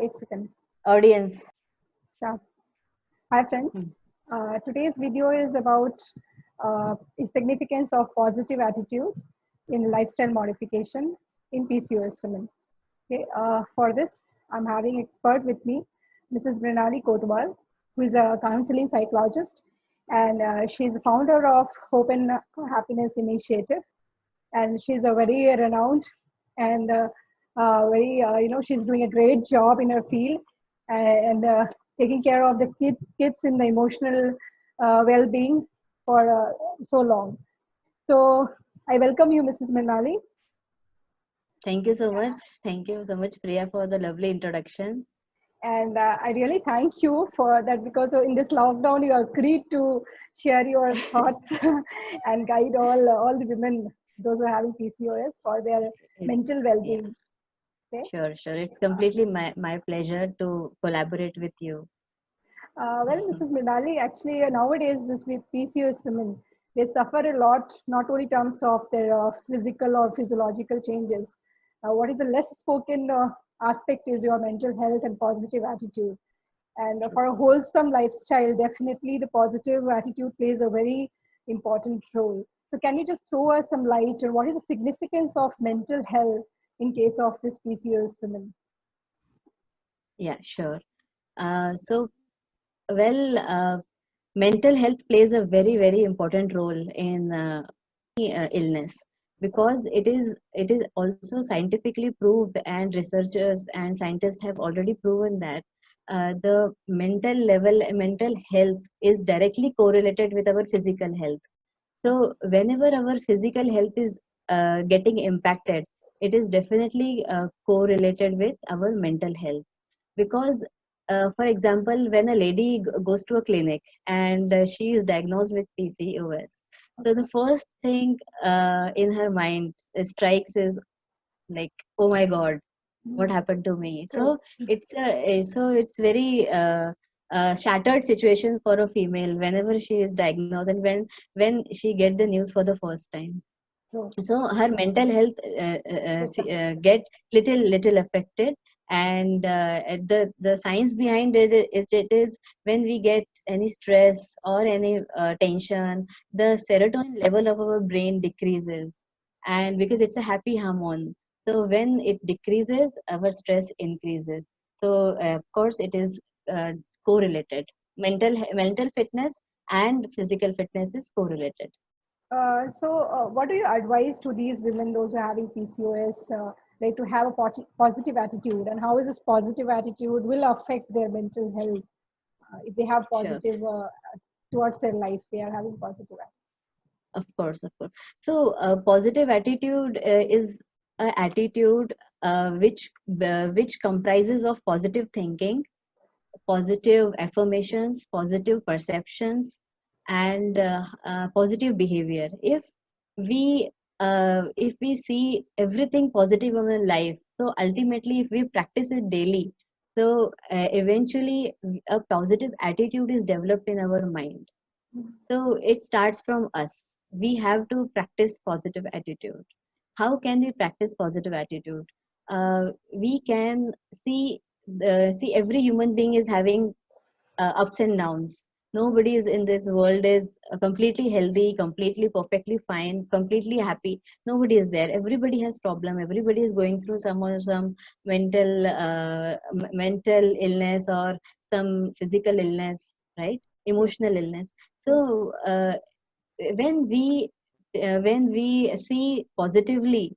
एक second. Audience. Start. Hi friends. Today's video is about the significance of positive attitude in lifestyle modification in PCOS women. Okay. For this, I'm having expert with me, Mrs. Mrinali Kotwal, who is a counseling psychologist, and she's the founder of Hope and Happiness Initiative, and she's a very renowned and she's doing a great job in her field, and taking care of the kids in the emotional well-being for so long. So I welcome you, Mrs. Minali. Thank you so much. Thank you so much, Priya, for the lovely introduction. And I really thank you for that, because in this lockdown you agreed to share your thoughts and guide all the women, those who are having PCOS, for their mental well-being. Yeah. Okay? Sure. It's completely my pleasure to collaborate with you. Well, Mrs. Minali, actually nowadays this with PCOS women, they suffer a lot, not only in terms of their physical or physiological changes. What is the less spoken aspect is your mental health and positive attitude. And for a wholesome lifestyle, definitely the positive attitude plays a very important role. So can you just throw us some light on what is the significance of mental health in case of this PCOS women? Yeah, sure. Mental health plays a very, very important role in illness, because it is also scientifically proved, and researchers and scientists have already proven that the mental health is directly correlated with our physical health. So whenever our physical health is getting impacted, it is definitely correlated with our mental health. Because for example, when a lady goes to a clinic and she is diagnosed with PCOS, so the first thing in her mind strikes is like, oh my god, what happened to me? So it's very shattered situation for a female whenever she is diagnosed, and when she get the news for the first time. So her mental health get little affected. And the science behind it is when we get any stress or any tension, the serotonin level of our brain decreases, and because it's a happy hormone, so when it decreases, our stress increases. So of course it is correlated. Mental fitness and physical fitness is correlated. What do you advise to these women, those who are having PCOS, like to have a positive attitude, and how is this positive attitude will affect their mental health if they have positive towards their life, they are having positive attitude? Of course. So positive attitude is an attitude which comprises of positive thinking, positive affirmations, positive perceptions, and positive behavior. If we see everything positive in our life, so ultimately if we practice it daily, so eventually a positive attitude is developed in our mind. So it starts from us. We have to practice positive attitude. How can we practice positive attitude? We can see every human being is having ups and downs. Nobody is in this world is completely healthy, completely perfectly fine, completely happy. Nobody is there. Everybody has problem. Everybody is going through some mental illness or some physical illness, right? Emotional illness. So when we see positively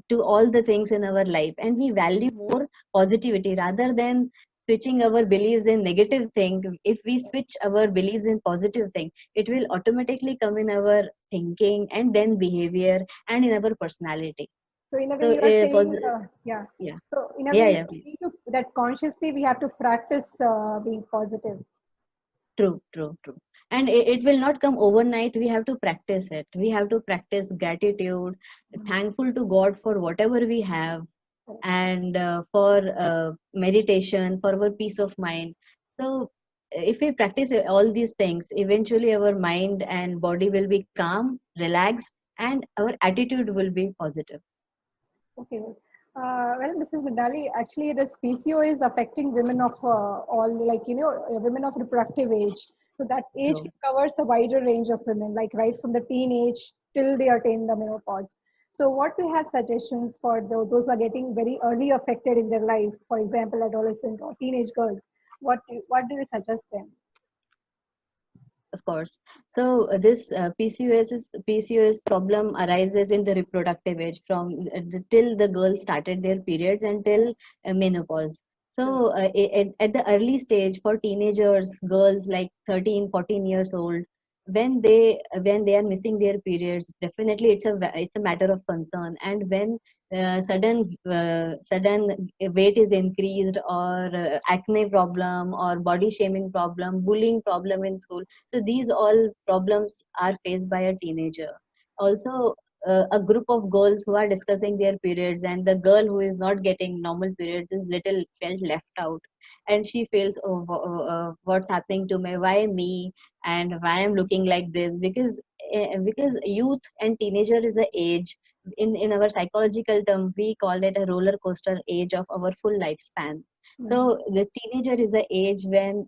to all the things in our life, and we value more positivity rather than switching our beliefs in negative thing, if we switch our beliefs in positive thing, it will automatically come in our thinking and then behavior and in our personality. So in a way you are saying yeah. So in a way that consciously we have to practice being positive. True. And it will not come overnight. We have to practice it. We have to practice gratitude, thankful to God for whatever we have, and for meditation, for our peace of mind. So if we practice all these things, eventually our mind and body will be calm, relaxed, and our attitude will be positive. Okay. Well, Mrs. Midali, actually, this PCO is affecting women of all, like, women of reproductive age. So that age True. covers a wider range of women, like right from the teenage till they attain the menopause. So what do you have suggestions for those who are getting very early affected in their life, for example, adolescent or teenage girls? What do you suggest them? Of course. So this PCOS problem arises in the reproductive age from till the girls started their periods until menopause. True. So at the early stage for teenagers, girls like 13, 14 years old, when they are missing their periods, definitely it's a matter of concern. And when sudden weight is increased, or acne problem, or body shaming problem, bullying problem in school, so these all problems are faced by a teenager. Also, a group of girls who are discussing their periods, and the girl who is not getting normal periods is little felt left out, and she feels, oh, what's happening to me? Why me? And why I'm looking like this? Because youth and teenager is a age. In our psychological term, we call it a roller coaster age of our full lifespan. Mhm. So the teenager is a age when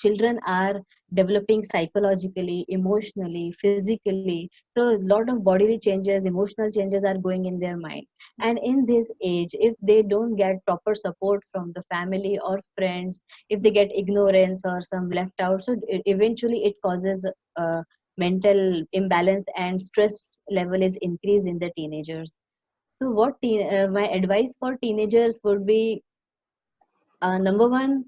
children are developing psychologically, emotionally, physically. So a lot of bodily changes, emotional changes are going in their mind. And in this age, if they don't get proper support from the family or friends, if they get ignorance or some left out, so eventually it causes mental imbalance, and stress level is increased in the teenagers. So my advice for teenagers would be, number one,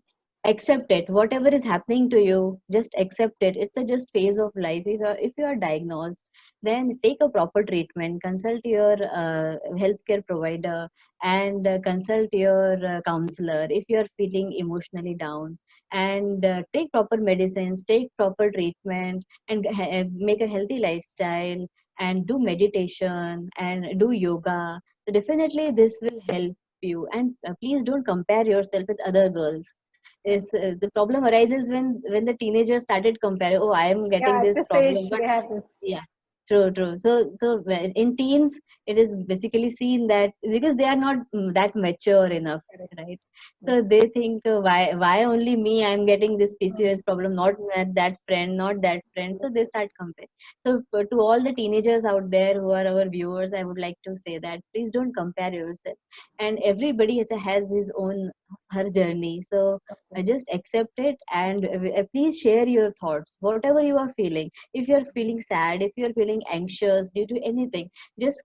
accept it. Whatever is happening to you, just accept it. It's a just phase of life. If you are diagnosed, then take a proper treatment, consult your healthcare provider, and consult your counselor if you are feeling emotionally down. And take proper medicines, take proper treatment, and make a healthy lifestyle, and do meditation and do yoga. So definitely this will help you. And please don't compare yourself with other girls. Is The problem arises when the teenagers started comparing, oh, I am getting Yeah, at this this problem, age, but they have this. yeah, true. So in teens, it is basically seen that because they are not that mature enough, Correct. right? So Yes. they think, why only me? I'm getting this Mm. PCOS problem, not that friend, not that friend. So they Yes. start comparing. So to all the teenagers out there who are our viewers, I would like to say that please don't compare yourself. And everybody has his own her journey. So Okay. just accept it, and please share your thoughts, whatever you are feeling. If you're feeling sad, if you're feeling anxious due to anything, just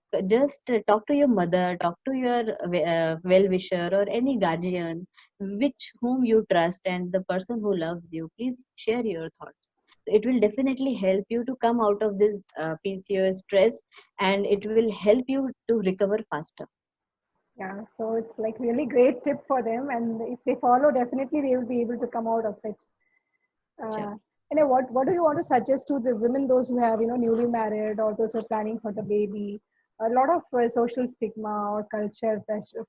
talk to your mother, talk to your well wisher or any guardian, which whom you trust, and the person who loves you. Please share your thoughts. It will definitely help you to come out of this PCOS stress, and it will help you to recover faster. Yeah, so it's like really great tip for them, and if they follow, definitely they will be able to come out of it. Sure. Uh, and what do you want to suggest to the women, those who have newly married or those who are planning for the baby? A lot of social stigma or culture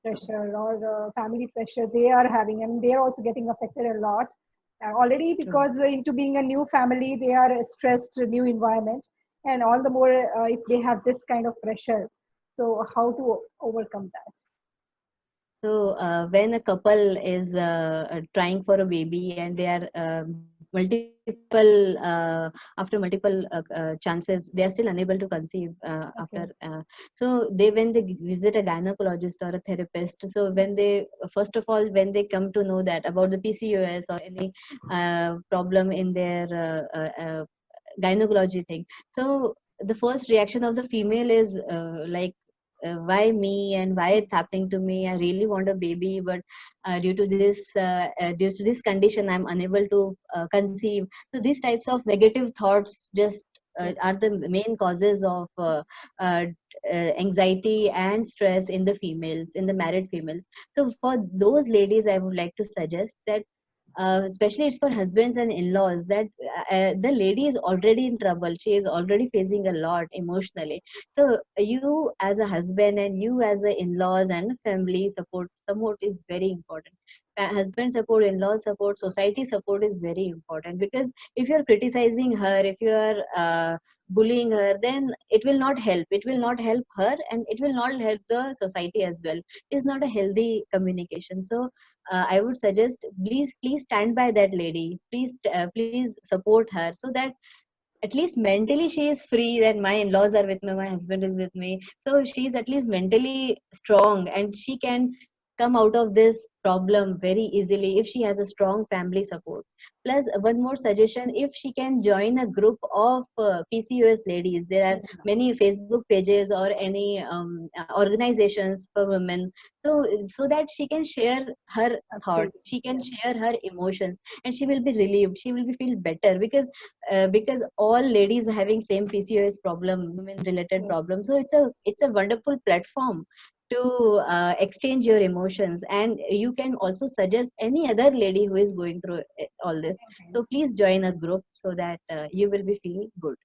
pressure or family pressure they are having, and they are also getting affected a lot already True. because into being a new family, they are stressed, new environment, and all the more if they have this kind of pressure. So how to overcome that? So when a couple is trying for a baby, and they are after multiple chances, they are still unable to conceive after. Okay. So when they visit a gynecologist or a therapist, so when they first of all, when they come to know that about the PCOS or any problem in their gynecology thing, so the first reaction of the female is like, why me, and why it's happening to me? I really want a baby, but due to this condition, I'm unable to conceive. So these types of negative thoughts just Yes. are the main causes of uh, anxiety and stress in the females, in the married females. So for those ladies, I would like to suggest that, especially it's for husbands and in-laws, that the lady is already in trouble, she is already facing a lot emotionally. So you as a husband, and you as a in-laws and family support is very important. husband support, in-law support, society support is very important. Because if you're criticizing her, if you are bullying her, then it will not help. It will not help her, and it will not help the society as well. It's not a healthy communication. So I would suggest, please stand by that lady. Please support her, so that at least mentally she is free, that my in-laws are with me, my husband is with me, so she's at least mentally strong, and she can come out of this problem very easily if she has a strong family support. Plus, one more suggestion: if she can join a group of PCOS ladies, there are many Facebook pages or any organizations for women, so that she can share her thoughts, she can share her emotions, and she will be relieved, she will be feel better. Because all ladies are having same PCOS problem, women related problem. So it's a wonderful platform to exchange your emotions, and you can also suggest any other lady who is going through all this. So please join a group, so that you will be feeling good.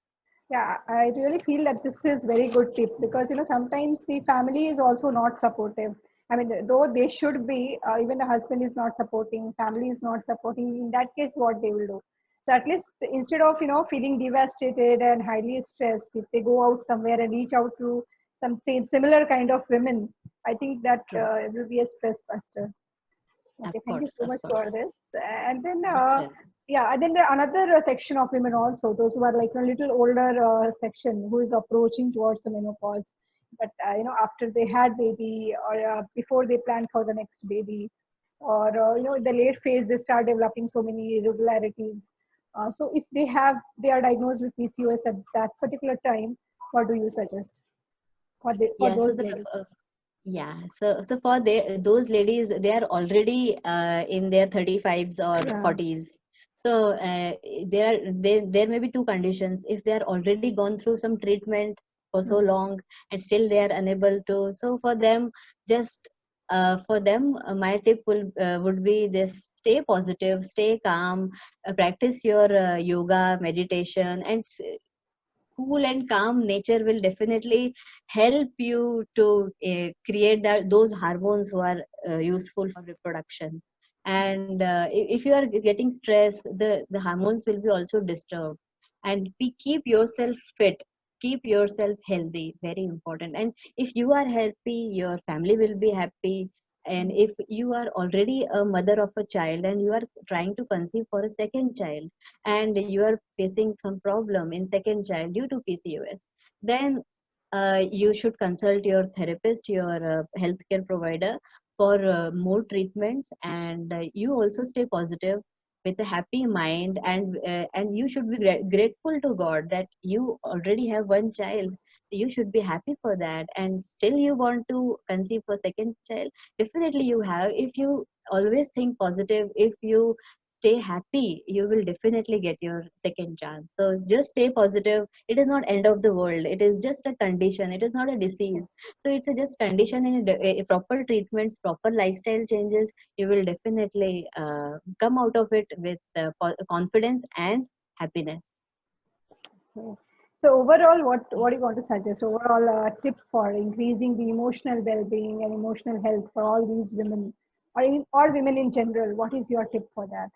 Yeah, I really feel that this is very good tip, because sometimes the family is also not supportive. I mean, though they should be, even the husband is not supporting, family is not supporting. In that case, what they will do? So at least instead of feeling devastated and highly stressed, if they go out somewhere and reach out to some same similar kind of women, I think that True. it will be a stress buster. Of Okay, thank you course, so of much for course. this. And then, Most well. yeah, and then another section of women also, those who are like a little older section, who is approaching towards the menopause, but after they had baby, or before they plan for the next baby, or in the late phase they start developing so many irregularities. So if they are diagnosed with PCOS at that particular time, what do you suggest for Yeah, so those the ladies? so for those ladies, they are already in their 35s or Yeah. 40s. So there may be two conditions: if they are already gone through some treatment for so Mhm. long and still they are unable to. So for them, just my tip would be this: stay positive, stay calm, practice your yoga, meditation, and cool and calm nature will definitely help you to create those hormones who are useful for reproduction. And if you are getting stress, the hormones will be also disturbed. And keep yourself fit, keep yourself healthy, very important. And if you are happy, your family will be happy. And if you are already a mother of a child and you are trying to conceive for a second child, and you are facing some problem in second child due to PCOS, then you should consult your therapist, your healthcare provider, for more treatments. And you also stay positive with a happy mind, and you should be grateful to God that you already have one child. You should be happy for that, and still you want to conceive for second child. Definitely you have. If you always think positive, if you stay happy, you will definitely get your second chance. So just stay positive. It is not end of the world, it is just a condition, it is not a disease. So it's a just condition. In proper treatments, proper lifestyle changes, you will definitely come out of it with confidence and happiness. Okay. So overall, what do you want to suggest? Overall, tip for increasing the emotional well-being and emotional health for all these women, or all women in general. What is your tip for that?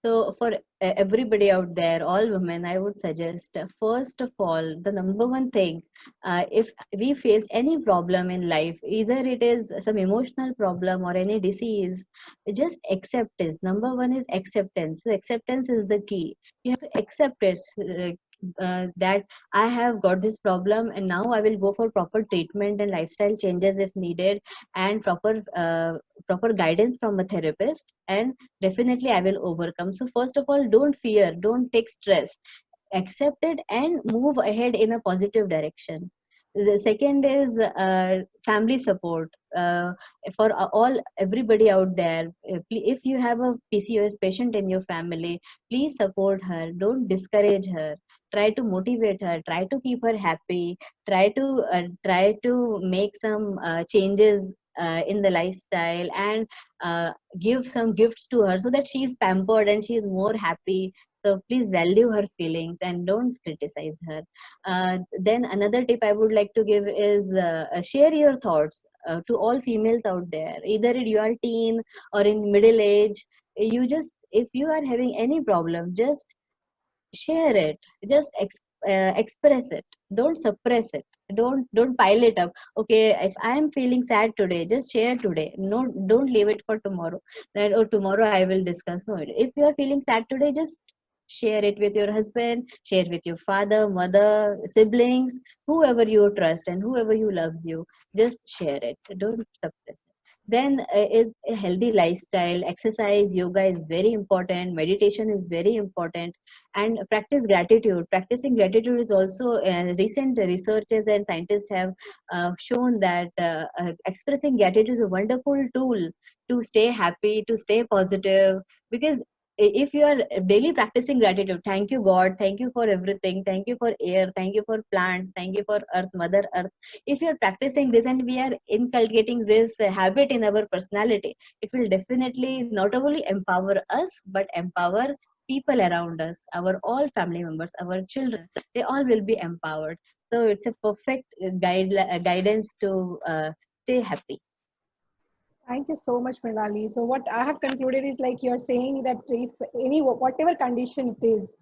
So, for everybody out there, all women, I would suggest, first of all, the number one thing, if we face any problem in life, either it is some emotional problem or any disease, just accept it. Number one is acceptance. So, acceptance is the key. You have to accept it. That I have got this problem, and now I will go for proper treatment and lifestyle changes if needed, and proper guidance from a therapist, and definitely I will overcome. So first of all, don't fear, don't take stress, accept it and move ahead in a positive direction. The second is family support. For all everybody out there, if you have a PCOS patient in your family, please support her, don't discourage her, try to motivate her, try to keep her happy, try to make some changes in the lifestyle, and give some gifts to her, so that she is pampered and she is more happy. So please value her feelings and don't criticize her. Then another tip I would like to give is share your thoughts. to all females out there, either you are teen or in middle age. You just, if you are having any problem, just share it, just express it, don't suppress it, don't pile it up. Okay, if I am feeling sad today, just share today, no, don't leave it for tomorrow, that or tomorrow I will discuss. No, if you are feeling sad today, just share it with your husband, share with your father, mother, siblings, whoever you trust and whoever you loves you, just share it, don't suppress it. Then is a healthy lifestyle, exercise, yoga is very important, meditation is very important, and practice gratitude. Practicing gratitude is also, recent researchers and scientists have shown that expressing gratitude is a wonderful tool to stay happy, to stay positive. Because if you are daily practicing gratitude, thank you God, thank you for everything, thank you for air, thank you for plants, thank you for earth, mother earth. If you are practicing this and we are inculcating this habit in our personality, it will definitely not only empower us but empower people around us, our all family members, our children, they all will be empowered. So it's a perfect guidance to stay happy. Thank you so much, Mrinali. So what I have concluded is like you're saying that if any whatever condition it is,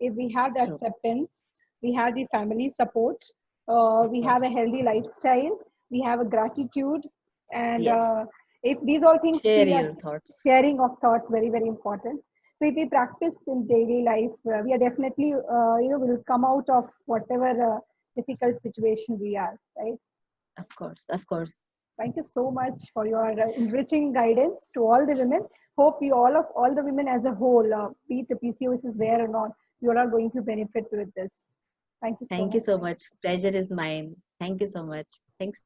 if we have the True. acceptance, we have the family support, Of we have course. a healthy lifestyle, we have a gratitude, and Yes. if these all things Share we are your thoughts. sharing of thoughts very important. So if we practice in daily life, we are definitely will come out of whatever difficult situation we are, right? Of course. Of course. Thank you so much for your enriching guidance to all the women. Hope you all the women as a whole, be it the PCOS is there or not, you all are going to benefit with this. Thank you so Thank you much. so much. Pleasure is mine. Thank you so much. Thanks.